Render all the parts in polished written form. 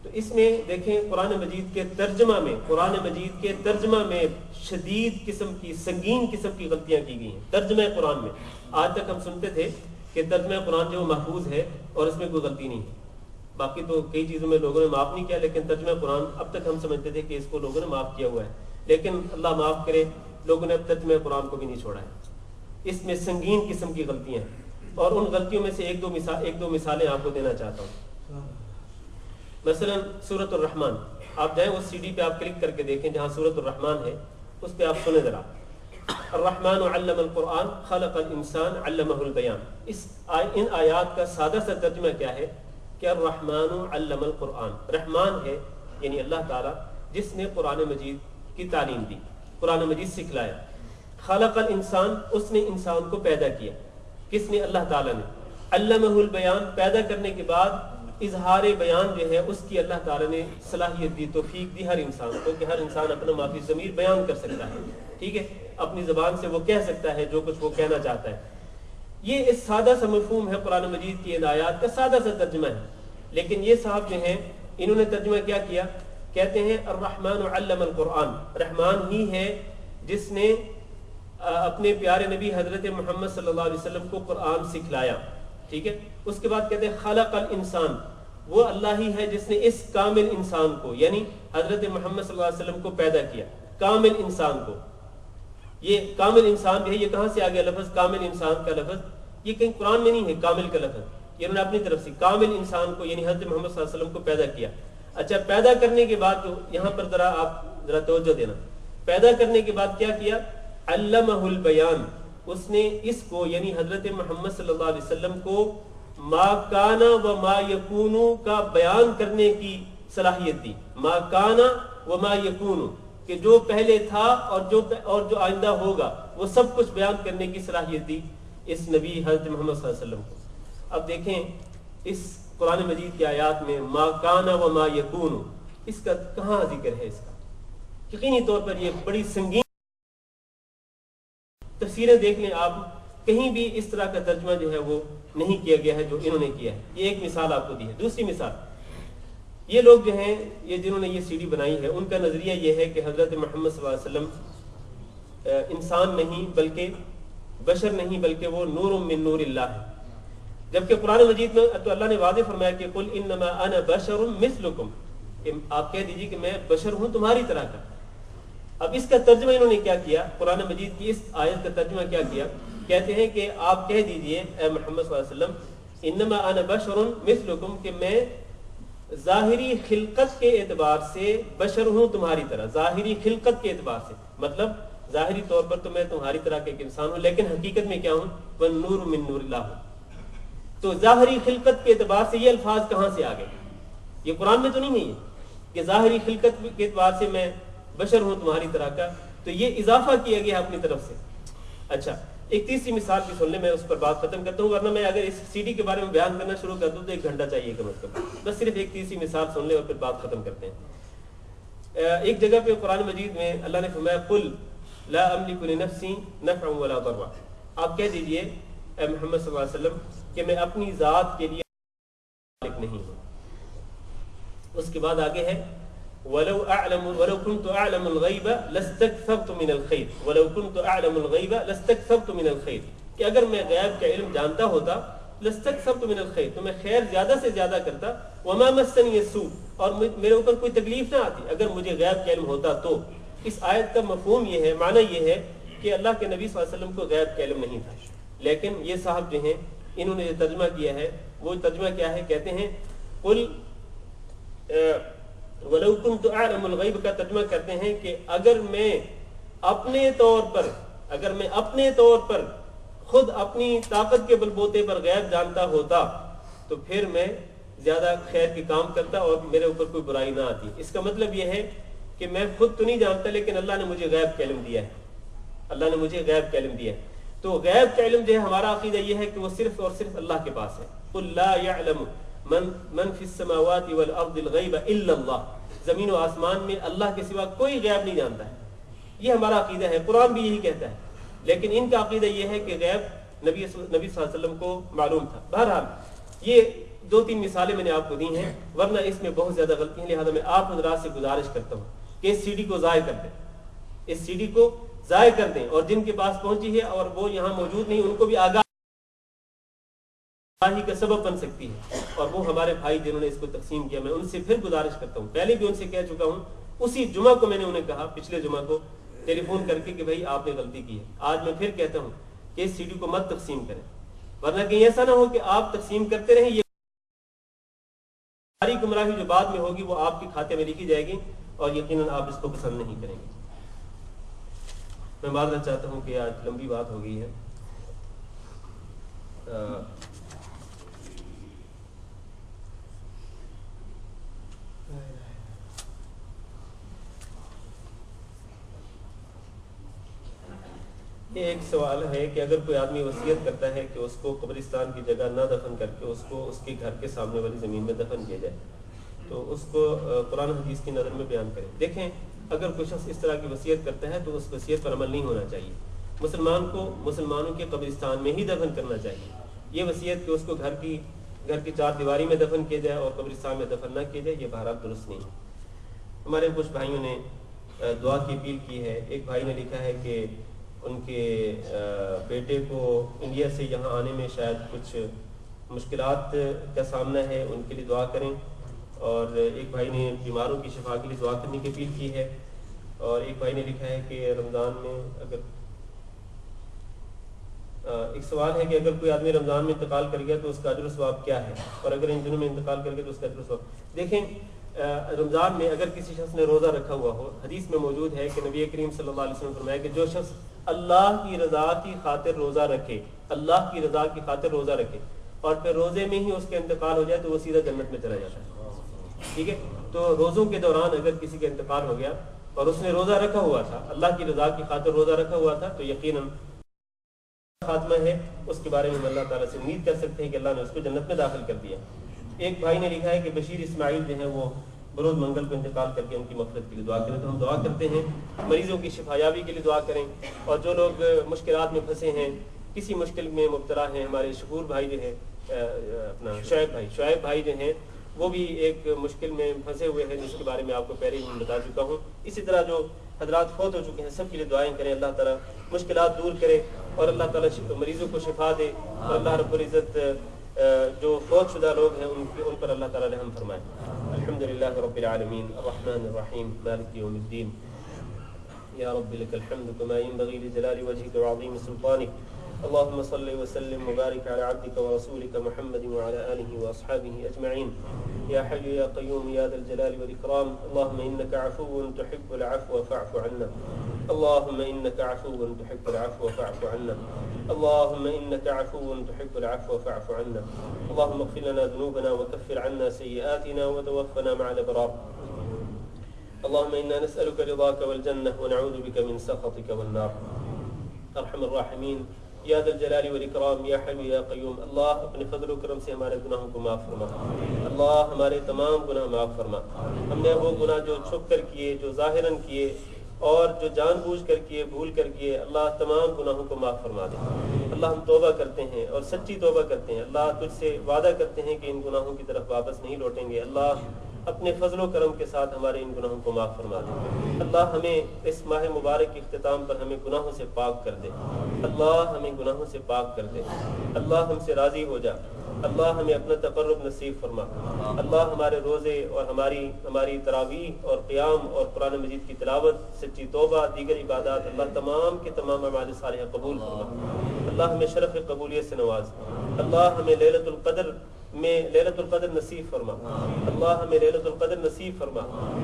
تو اس میں دیکھیں قرآن مجید کے ترجمہ میں شدید قسم کی سنگین قسم کی غلطیاں کی گئی ہیں ترجمہ قرآن میں. آج تک ہم سنتے تھے کہ ترجمہ قرآن جو محفوظ ہے اور اس میں کوئی غلطی نہیں ہے. باقی تو کئی چیزوں میں لوگوں نے معاف نہیں کیا, لیکن ترجمہ قرآن اب تک ہم سمجھتے تھے کہ اس کو لوگوں نے معاف کیا ہوا ہے, لیکن اللہ معاف کرے لوگوں نے اب ترجمہ قرآن کو بھی نہیں چھوڑا ہے. اس میں سنگین قسم کی غلطیاں ہیں, اور ان غلطیوں میں سے ایک دو مثالیں آپ کو دینا چاہتا ہوں. مثلا سورۃ الرحمن, آپ جائیں اس سی ڈی پہ آپ کلک کر کے دیکھیں جہاں سورۃ الرحمن ہے, اس پہ آپ سنیں ذرا. الرحمن علم القرآن خلق الانسان علمہ البیان. ان آیات کا سادہ سا ترجمہ کیا ہے کہ الرحمن علم القرآن, رحمان ہے یعنی اللہ تعالیٰ جس نے قرآن مجید کی تعلیم دی, قرآن مجید سکھلایا. خلق الانسان, اس نے انسان کو پیدا کیا. کس نے؟ اللہ تعالیٰ نے. علمہ البیان, پیدا کرنے کے بعد اظہار بیان جو ہے اس کی اللہ تعالیٰ نے صلاحیت دی, توفیق دی ہر انسان کو کہ ہر انسان اپنا ما فی الضمیر بیان کر سکتا ہے. ٹھیک ہے, اپنی زبان سے وہ کہہ سکتا ہے جو کچھ وہ کہنا چاہتا ہے. یہ اس سادہ سا مفہوم ہے قرآن مجید کی آیات کا سادہ سا ترجمہ ہے. لیکن یہ صاحب جو ہیں انہوں نے ترجمہ کیا کیا, کہتے ہیں الرحمن علم القرآن, رحمان ہی ہے جس نے اپنے پیارے نبی حضرت محمد صلی اللہ علیہ وسلم کو قرآن سکھلایا. ٹھیک ہے, اس کے بعد کہتے ہیں خلق الانسان, وہ اللہ ہی ہے جس نے اس کامل انسان کو یعنی حضرت محمد صلی اللہ علیہ وسلم کو پیدا کیا. کامل انسان کو, یہ کامل انسان جو ہے یہ کہاں سے آ گیا لفظ کامل انسان کا لفظ؟ یہ کہیں قرآن میں نہیں ہے کامل کا لفظ, یہ انہوں نے اپنی طرف سے کامل انسان کو یعنی حضرت محمد صلی اللہ علیہ وسلم کو پیدا کیا. اچھا, پیدا کرنے کے بعد تو یہاں پر ذرا توجہ دینا, پیدا کرنے کے بعد کیا کیا؟ علمہ البیان, اس نے اس کو یعنی حضرت محمد صلی اللہ علیہ وسلم کو ما کانا و ما یکونو کا بیان کرنے کی صلاحیت دی. ما کانا و ما یکونو, کہ جو پہلے تھا اور جو آئندہ ہوگا وہ سب کچھ بیان کرنے کی صلاحیت دی اس نبی حضرت محمد صلی اللہ علیہ وسلم کو. اب دیکھیں اس قرآن مجید کی آیات میں ما کانا و ما یکونو, اس کا کہاں ذکر ہے؟ اس کا یقینی طور پر یہ بڑی سنگین تفسیریں دیکھ لیں آپ, کہیں بھی اس طرح کا ترجمہ جو ہے وہ نہیں کیا گیا ہے جو انہوں نے کیا ہے. یہ ایک مثال آپ کو دی ہے. دوسری مثال, یہ لوگ جو ہیں یہ جنہوں نے یہ سی ڈی بنائی ہے ان کا نظریہ یہ ہے کہ حضرت محمد صلی اللہ علیہ وسلم انسان نہیں بلکہ بشر نہیں بلکہ وہ نور من نور اللہ ہے, جبکہ قرآن مجید میں تو اللہ نے واضح فرمایا کہ قل انما انا بشر مثلکم, کہ آپ کہہ دیجیے کہ میں بشر ہوں تمہاری طرح کا. اب اس کا ترجمہ انہوں نے کیا کیا, قرآن مجید کی اس آیت کا ترجمہ کیا کیا, کہتے ہیں کہ آپ کہہ دیجئے اے محمد صلی اللہ علیہ وسلم انما انا بشر مثلکم, کہ میں ظاہری خلقت کے اعتبار سے بشر ہوں تمہاری طرح. ظاہری خلقت کے اعتبار سے مطلب ظاہری طور پر تو میں تمہاری طرح کا ایک انسان ہوں, لیکن حقیقت میں کیا ہوں؟ والنور من نور اللہ ہوں. تو ظاہری خلقت کے اعتبار سے یہ الفاظ کہاں سے آ گئے؟ یہ قرآن میں تو نہیں ہے کہ ظاہری خلقت کے اعتبار سے میں بشر ہوں تمہاری طرح کا, تو یہ اضافہ کیا گیا اپنی طرف سے. اچھا, ایک تیسری مثال بھی سن لیں, میں اس پر بات ختم کرتا ہوں, ورنہ میں اگر اس سی ڈی کے بارے میں بیان کرنا شروع کر دوں تو 1 گھنٹہ چاہیے کم از کم. بس صرف ایک تیسری مثال سن لیں اور پھر بات ختم کرتے ہیں. ایک جگہ پہ قرآن مجید میں اللہ نے فرمایا قل لا املک لنفسی نفعا ولا ضرا, آپ کہہ دیجئے اے محمد صلی اللہ علیہ وسلم کہ میں اپنی ذات کے لیے مالک نہیں ہوں. اس کے بعد آگے ہے ولو كنت اعلم الغیب لاستكثرت من الخیر, ولو كنت اعلم الغیب لاستكثرت من الخیر, کہ اگر میں غیب کا علم جانتا ہوتا لاستكثرت من الخیر, تو میں خیر زیادہ سے زیادہ کرتا. وما مسنی السوء, اور میرے اوپر کوئی تکلیف نہ آتی اگر مجھے غیب کا علم ہوتا تو. اس آیت کا مفہوم یہ ہے, معنی یہ ہے کہ اللہ کے نبی صلی اللہ علیہ وسلم کو غیب کا علم نہیں تھا. لیکن یہ صاحب جو ہیں انہوں نے جو ترجمہ کیا ہے وہ ترجمہ کیا ہے, کہتے ہیں قل وَلَوْ كُنْتُ أَعْلَمُ الْغَيْبَ کا ترجمہ کرتے ہیں کہ اگر میں اپنے طور پر خود اپنی طاقت کے بلبوتے پر غیب جانتا ہوتا تو پھر میں زیادہ خیر کے کام کرتا اور میرے اوپر کوئی برائی نہ آتی. اس کا مطلب یہ ہے کہ میں خود تو نہیں جانتا لیکن اللہ نے مجھے غیب کا علم دیا ہے, اللہ نے مجھے غیب کا علم دیا ہے. تو غیب کا علم جو ہے ہمارا عقیدہ یہ ہے کہ وہ صرف اور صرف اللہ کے پاس ہے. قُلْ لَا يَعْلَمُ من فی السماوات والارض الغیب الا اللہ, زمین و آسمان میں اللہ کے سوا کوئی غیب نہیں جانتا ہے. یہ ہمارا عقیدہ ہے, قرآن بھی یہی کہتا ہے. لیکن ان کا عقیدہ یہ ہے کہ غیب نبی صلی اللہ علیہ وسلم کو معلوم تھا. بہرحال یہ دو تین مثالیں میں نے آپ کو دی ہیں، ورنہ اس میں بہت زیادہ غلطی ہیں. لہٰذا میں آپ حضرات سے گزارش کرتا ہوں کہ اس سی ڈی کو ضائع کر دیں، اس سی ڈی کو ضائع کر دیں، اور جن کے پاس پہنچی ہے اور وہ یہاں موجود نہیں ان کو بھی آگاہی کا سبب بن سکتی ہے. اور وہ ہمارے بھائی جنہوں نے اس کو تقسیم کیا، میں ان سے پھر گزارش کرتا ہوں، پہلے بھی ان سے کہہ چکا ہوں، اسی جمعہ کو میں نے انہیں کہا، پچھلے جمعہ کو ٹیلی فون کر کے کہ بھائی آپ نے غلطی کی ہے. آج میں پھر کہتا ہوں کہ اس سی ڈی کو مت تقسیم کریں، ورنہ کہیں ایسا نہ ہو کہ آپ تقسیم کرتے رہیں، یہ ساری گمراہی جو بعد میں ہوگی وہ آپ کے کھاتے میں لکھی جائے گی اور یقیناً آپ اس کو پسند نہیں کریں گے. میں معذرت چاہتا ہوں کہ آج لمبی بات ہو گئی ہے. ایک سوال ہے کہ اگر کوئی آدمی وصیت کرتا ہے کہ اس کو قبرستان کی جگہ نہ دفن کر کے اس کو اس کے گھر کے سامنے والی زمین میں دفن کیا جائے، تو اس کو قرآن حدیث کی نظر میں بیان کریں. دیکھیں، اگر کوئی شخص اس طرح کی وصیت کرتا ہے تو اس وصیت پر عمل نہیں ہونا چاہیے. مسلمان کو مسلمانوں کے قبرستان میں ہی دفن کرنا چاہیے. یہ وصیت کہ اس کو گھر کی چار دیواری میں دفن کیا جائے اور قبرستان میں دفن نہ کیا جائے، یہ بہرحال درست نہیں ہے. ہمارے کچھ بھائیوں نے دعا کی اپیل کی ہے. ایک بھائی نے لکھا ہے کہ ان کے بیٹے کو انڈیا سے یہاں آنے میں شاید کچھ مشکلات کا سامنا ہے، ان کے لیے دعا کریں. اور ایک بھائی نے بیماروں کی شفا کے لیے دعا کرنے کی اپیل کی ہے. اور ایک بھائی نے لکھا ہے کہ رمضان میں ایک سوال ہے کہ اگر کوئی آدمی رمضان میں انتقال کر گیا تو اس کا اجر و ثواب کیا ہے، اور اگر ان دنوں میں انتقال کر گیا تو اس کا اجر و ثواب. دیکھیں، رمضان میں اگر کسی شخص نے روزہ رکھا ہوا ہو، حدیث میں موجود ہے کہ نبی کریم صلی اللہ علیہ وسلم نے فرمایا کہ جو شخص اللہ کی رضا کی خاطر روزہ رکھے، اللہ کی رضا کی خاطر روزہ رکھے اور پھر روزے میں ہی اس کے انتقال ہو جائے تو وہ سیدھا جنت میں چلا جاتا ہے. ٹھیک ہے، تو روزوں کے دوران اگر کسی کا انتقال ہو گیا اور اس نے روزہ رکھا ہوا تھا، اللہ کی رضا کی خاطر روزہ رکھا ہوا تھا، تو یقیناً خاتمہ ہے. اس کے بارے میں اللہ تعالیٰ سے امید کر سکتے ہیں کہ اللہ نے اس کو جنت میں داخل کر دیا. ایک بھائی نے لکھا ہے کہ بشیر اسماعیل جو ہے وہ بروز منگل کو انتقال کر کے ان کی مغفرت کے لیے دعا کریں. تو ہم دعا کرتے ہیں، مریضوں کی شفا یابی کے لیے دعا کریں. اور جو لوگ مشکلات میں پھنسے ہیں، کسی مشکل میں مبتلا ہیں، ہمارے شکور بھائی جو ہے اپنا شعیب بھائی جو ہیں وہ بھی ایک مشکل میں پھنسے ہوئے ہیں، جس کے بارے میں آپ کو پہلے ہی بتا چکا ہوں. اسی طرح جو حضرات فوت ہو چکے ہیں سب کے لیے دعائیں کریں، اللہ تعالیٰ مشکلات دور کرے اور اللہ تعالیٰ مریضوں کو شفا دے، اور اللہ رب العزت جو فوت شدہ لوگ ہیں ان پر اللہ تعالیٰ رحم فرمائے. الحمدللہ رب العالمین الرحمن الرحیم مالک یوم الدین. یا رب لک الحمد کما ینبغی لجلال وجهک وعظیم سلطانک. اللهم صل وسلم وبارك على عبدك ورسولك محمد وعلى آله وأصحابه أجمعين. يا حي يا قيوم يا ذا الجلال والإكرام. اللهم إنك عفو تحب العفو فاعف عنا. اللهم إنك عفو تحب العفو فاعف عنا. اللهم إنك عفو تحب العفو فاعف عنا. اللهم اغفر لنا ذنوبنا وكفر عنا سيئاتنا وتوفنا مع الأبرار. اللهم إنا نسألك رضاك والجنة ونعوذ بك من سخطك والنار. ارحم الراحمين یا ذا الجلال والاکرام، یا حی یا قیوم. اللہ اپنے فضل و کرم سے ہمارے گناہوں کو معاف فرما. اللہ ہمارے تمام گناہ معاف فرما. ہم نے وہ گناہ جو چھپ کر کیے، جو ظاہراً کیے اور جو جان بوجھ کر کیے، بھول کر کیے، اللہ تمام گناہوں کو معاف فرما دے. اللہ ہم توبہ کرتے ہیں اور سچی توبہ کرتے ہیں. اللہ تجھ سے وعدہ کرتے ہیں کہ ان گناہوں کی طرف واپس نہیں لوٹیں گے. اللہ اپنے فضل و کرم کے ساتھ ہمارے ان گناہوں کو معاف فرما دے. اللہ ہمیں اس ماہ مبارک کے اختتام پر ہمیں گناہوں سے پاک کر دے. اللہ ہمیں گناہوں سے پاک کر دے. اللہ ہم سے راضی ہو جا. اللہ ہمیں اپنا تقرب نصیب فرما. اللہ ہمارے روزے اور ہماری تراویح اور قیام اور قرآن مجید کی تلاوت، سچی توبہ، دیگر عبادات، اللہ تمام کے تمام اعمال صالحہ قبول فرما. اللہ ہمیں شرف قبولیت سے نواز. اللہ ہمیں ليلة القدر نصیب فرما. اللہ ہمیں ليلة القدر نصیب فرما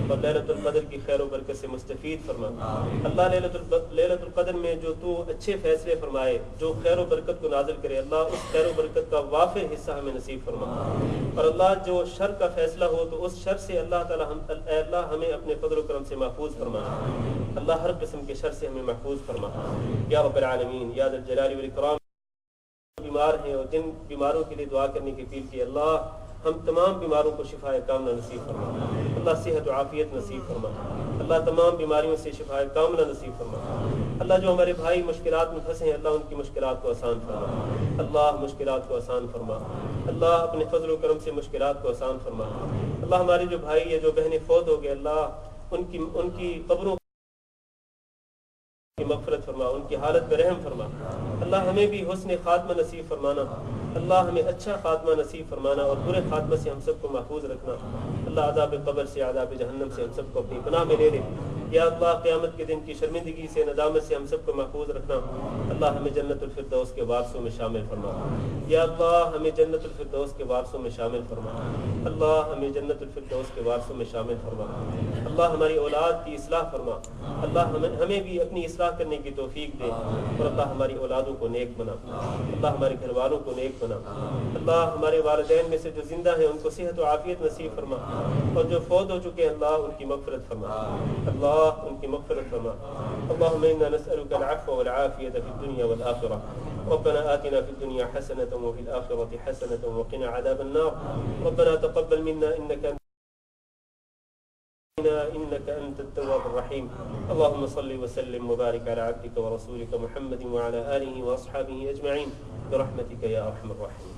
اور ليلة القدر کی خیر و برکت سے مستفید فرما. اللہ ليلة القدر میں جو تو اچھے فیصلے فرمائے، جو خیر و برکت کو نازل کرے، اللہ اس خیر و برکت کا وافر حصہ ہمیں نصیب فرما. اور اللہ جو شر کا فیصلہ ہو تو اس شر سے اللہ تعالی ہمیں اپنے فضل و کرم سے محفوظ فرما. اللہ ہر قسم کے شر سے ہمیں محفوظ فرما. یا رب العالمین یا ذا الجلال والاکرام. بیمار ہیں اور جن بیماروں کے لیے دعا کرنے کی اپیل کی، اللہ ہم تمام بیماروں کو شفا کاملہ نصیب فرما. اللہ صحت و عافیت نصیب فرما. اللہ تمام بیماریوں سے شفا کاملہ نصیب فرما. اللہ جو ہمارے بھائی مشکلات میں پھنسے ہیں، اللہ ان کی مشکلات کو آسان فرما. اللہ مشکلات کو آسان فرما. اللہ اپنے فضل و کرم سے مشکلات کو آسان فرما. اللہ ہمارے جو بھائی یا جو بہنیں فوت ہو گئے اللہ ان کی قبروں کی مغفرت فرما, ان کی حالت پہ رحم فرما. اللہ ہمیں بھی حسن خاتمہ نصیب فرمانا. اللہ ہمیں اچھا خاتمہ نصیب فرمانا اور برے خاتمہ سے ہم سب کو محفوظ رکھنا. اللہ عذاب قبر سے, عذاب جہنم سے ہم سب کو اپنی پناہ میں لے لے. یا اللہ قیامت کے دن کی شرمندگی سے, ندامت سے ہم سب کو محفوظ رکھنا. اللہ ہمیں جنت الفردوس کے وارثوں میں شامل فرما. یا اللہ ہمیں جنت الفردوس کے وارثوں میں شامل فرما. اللہ ہمیں جنت الفردوس کے وارثوں میں شامل فرما. اللہ ہماری اولاد کی اصلاح فرما. اللہ ہمیں بھی اپنی اصلاح کرنے کی توفیق دے, اور اللہ ہماری اولادوں کو نیک بنا. اللہ ہمارے گھر والوں کو نیک بنا. اللہ ہمارے والدین میں سے جو زندہ ہیں ان کو صحت و عافیت نصیب فرما, اور جو فوت ہو چکے ہیں اللہ ان کی مغفرت فرما. اللہ ان کی مغفرت فرما. اللهم انا نسألك العفو والعافية في الدنيا والآخرة. ربنا آتنا في الدنيا حسنة وفي الآخرة حسنة وقنا عذاب النار. ربنا تقبل منا إنك أنت التواب الرحيم. اللهم صل وسلم وبارك على عبدك ورسولك محمد وعلى آله وأصحابه أجمعين برحمتك يا أرحم الراحمين.